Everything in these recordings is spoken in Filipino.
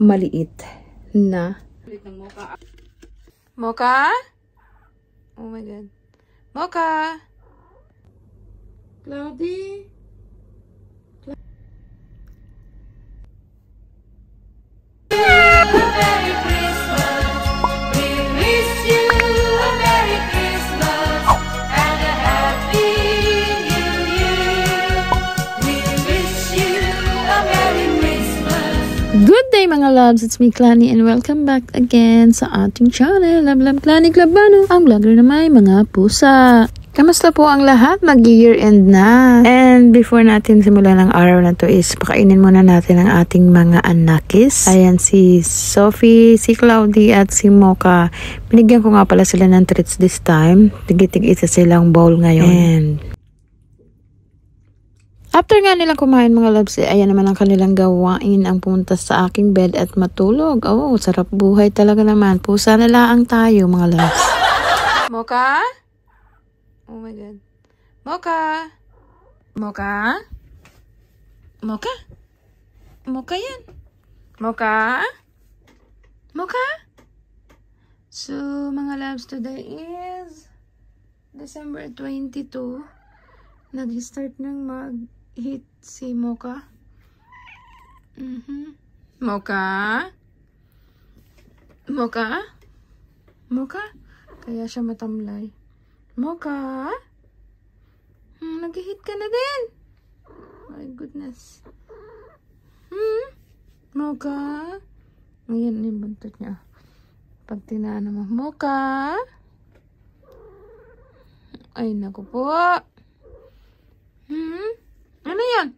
maliit na Mocha? Oh my God. Mocha? Cloudy? Merry Christmas. We wish you a Merry Christmas and a Happy New Year. We wish you a Merry Christmas. Good day mga loves, it's me Clany and welcome back again sa ating channel, Love Clany Clubano, ang vlogger na may mga pusa. Kamusta po ang lahat? Mag-year end na. And before natin simulan ang araw na to is pakainin muna natin ang ating mga anakis. Ayan si Sophie, si Cloudy at si Mocha. Binigyan ko nga pala sila ng treats this time. Tig-tig isa silang bowl ngayon. And after nga nilang kumain mga loves, ayan naman ang kanilang gawain, ang pumunta sa aking bed at matulog. Oh, sarap buhay talaga naman. Pusa na lang tayo mga loves. Mocha? Oh my God. Mocha? Mocha? Mocha? Mocha yan. Mocha? Mocha? So, mga loves, today is December 22. Nag-start nang mag-hit si Mocha. Mocha? Mocha? Mocha? Kaya siya matamlay. Mocha? Nag-hit ka na din. My goodness. Mocha? Ayan yung buntot niya. Pag tinaan mo. Mocha? Ay, naku po. Ano yan?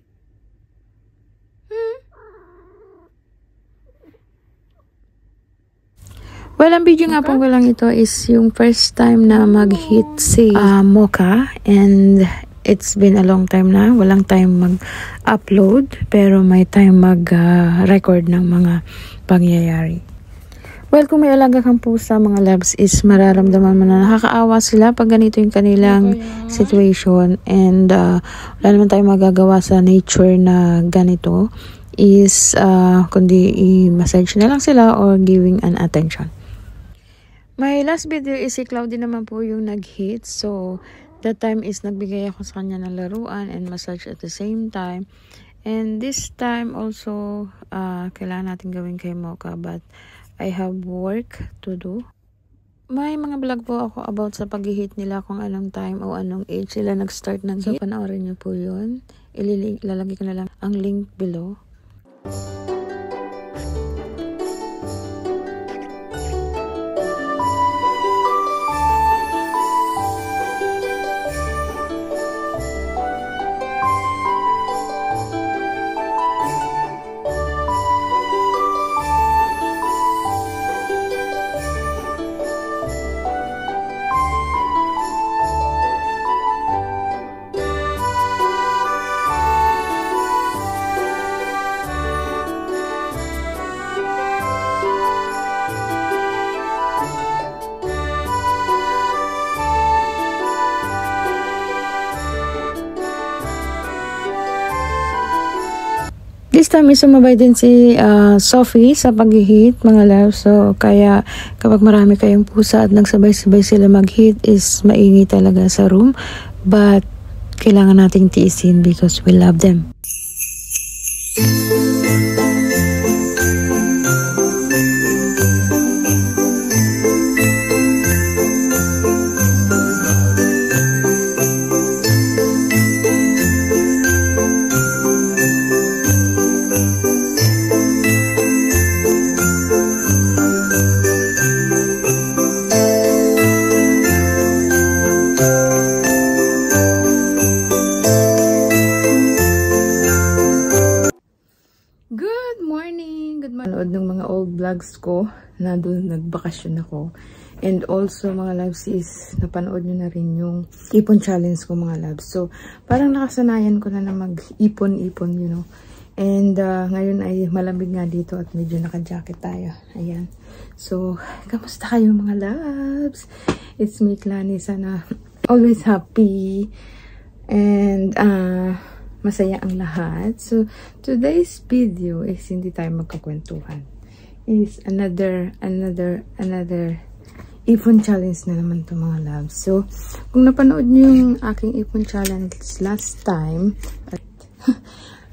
Well, ang video nga po ko lang ito is yung first time na mag-hit si Mocha, and it's been a long time na. Walang time mag-upload pero may time mag-record ng mga pangyayari. Well, kung may alaga kang pusa mga loves is mararamdaman mo na nakakaawa sila pag ganito yung kanilang situation, and wala naman tayong magagawa sa nature na ganito is kundi i-massage na lang sila or giving an attention. My last video is si Cloudy naman po yung nag-hit. So, that time is nagbigay ako sa kanya ng laruan and massage at the same time. And this time also, kailangan natin gawin kay Mocha, but I have work to do. May mga vlog po ako about sa pag-hit nila, kung anong time o anong age sila nag-start ng hit. So, panoorin niyo po yun. Ilalagay ko na lang ang link below. This time is sumabay din si Sophie sa pag-hit mga love. So kaya kapag marami kayong pusa at nagsabay-sabay sila mag-hit is maingay talaga sa room. But kailangan nating tiisin because we love them. Ng mga old vlogs ko na doon nagbakasyon ako, and also mga loves is napanood nyo na rin yung ipon challenge ko mga loves. So parang nakasanayan ko na mag-ipon-ipon, you know, and ngayon ay malamig nga dito at medyo naka-jacket tayo. Ayan, so kamusta kayo mga loves? It's me Clany, sana always happy and masaya ang lahat. So, today's video is hindi tayo magkakwentuhan. is another ipon challenge na naman to mga loves. So, kung napanood nyo yung aking ipon challenge last time,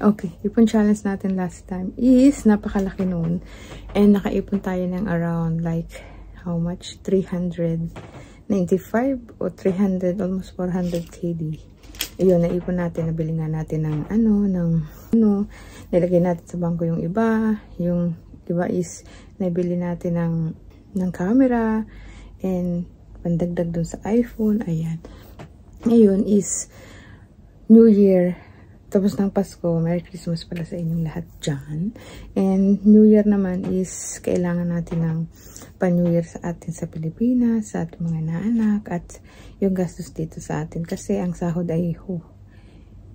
okay, ipon challenge natin last time is napakalaki noon. And nakaipon tayo ng around like, how much? 395 o 300, almost 400 KD. Ayun, naipon natin, nabili nga natin ng nilagay natin sa bangko yung iba is nabili natin ng camera and pandagdag dun sa iPhone. Ayan. Ngayon is New Year, tapos ng Pasko. Merry Christmas pala sa inyong lahat dyan. And New Year naman is kailangan natin ng pa-New Year sa atin sa Pilipinas, sa ating mga naanak, at yung gastos dito sa atin. Kasi ang sahod ay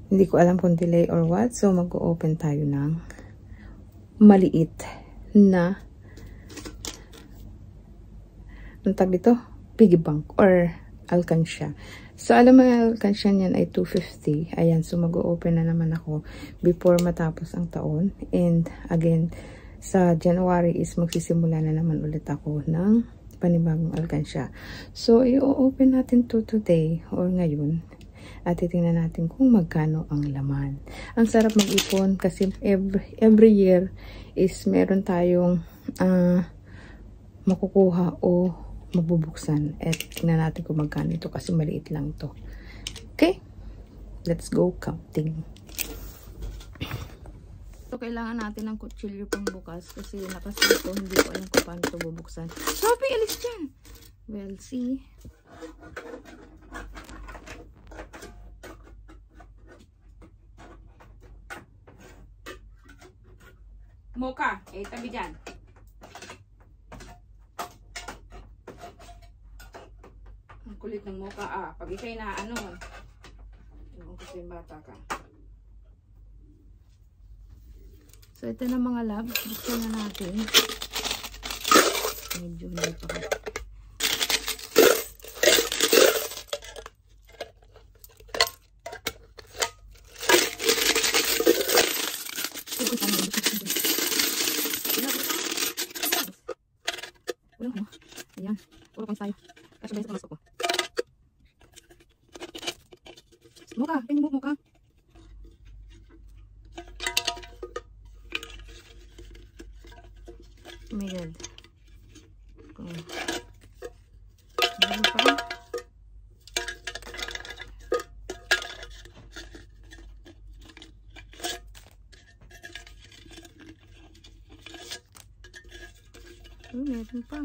hindi ko alam kung delay or what. So mag-open tayo ng maliit na ang tag dito, piggy bank or alkansya. So, alam mo, alkansya niyan ay 250. Ayan, so mag-open na naman ako before matapos ang taon. And again, sa January is magsisimula na naman ulit ako ng panibagong alkansya. So, i-open natin to today or ngayon. At titingnan natin kung magkano ang laman. Ang sarap mag-ipon kasi every year is meron tayong makukuha o mabubuksan. At tingnan natin kung magkano ito kasi maliit lang to. Okay? Let's go counting. So, kailangan natin ng kutsilyo pang bukas kasi nakasito, hindi ko alam kung paano ito bubuksan. Sophie, alis dyan! Well, see. Mocha, tabi dyan. Ang kulit ng Mocha, pag ikay na yung kasi bata ka. So, ito na mga love, buksan na natin. Medyo hindi pa ka. Ayan, puro pang tayo. Kasabay sa kamasok ko. Mocha, tingin mo, Mocha. Oh my God. Meron pa. Meron pa.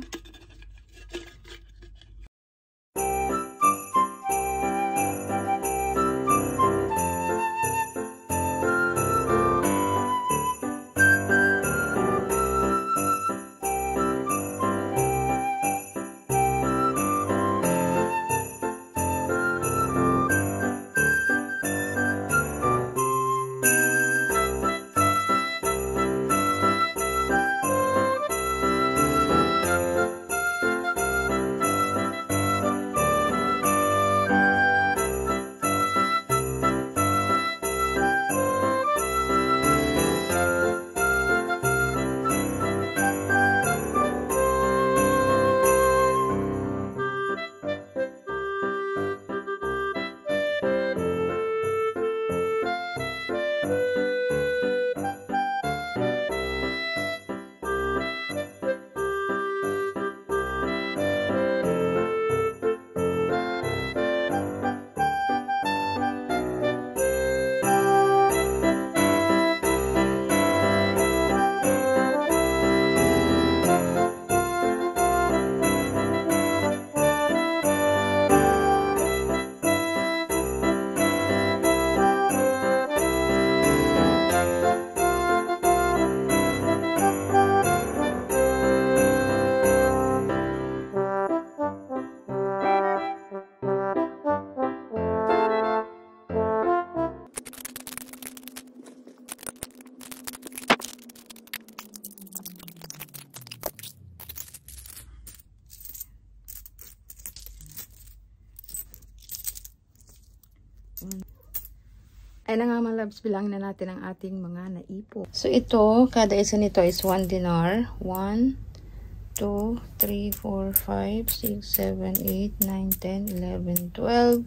Ay na nga mga loves, bilangin na natin ang ating mga naipo. So ito, kada isa nito is 1 dinar. 1, 2, 3, 4, 5, 6, 7, 8, 9, 10, 11, 12,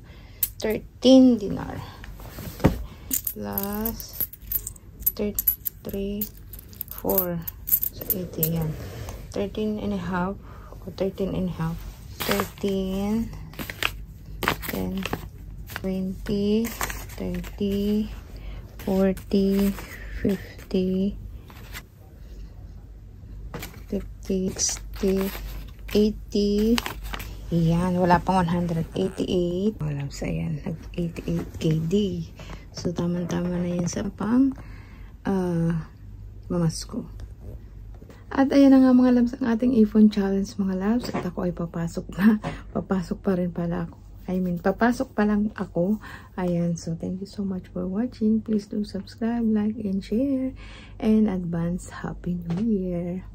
13 dinar. Plus 3, 4. So 80 yan. 13 and a half o 13 and a half. 13, 10, 20, 30, 40, 50, 60, 80. Yan, wala pang 188. Wala sa yan, nag-88 KD. So, tama-tama na yan sa pang mamasko. At ayan na nga mga labs ang ating iPhone challenge mga labs. At ako ay papasok na. Papasok pa rin pala ako. Papasok pa lang ako. Ayan, so thank you so much for watching. Please do subscribe, like, and share. And advance Happy New Year!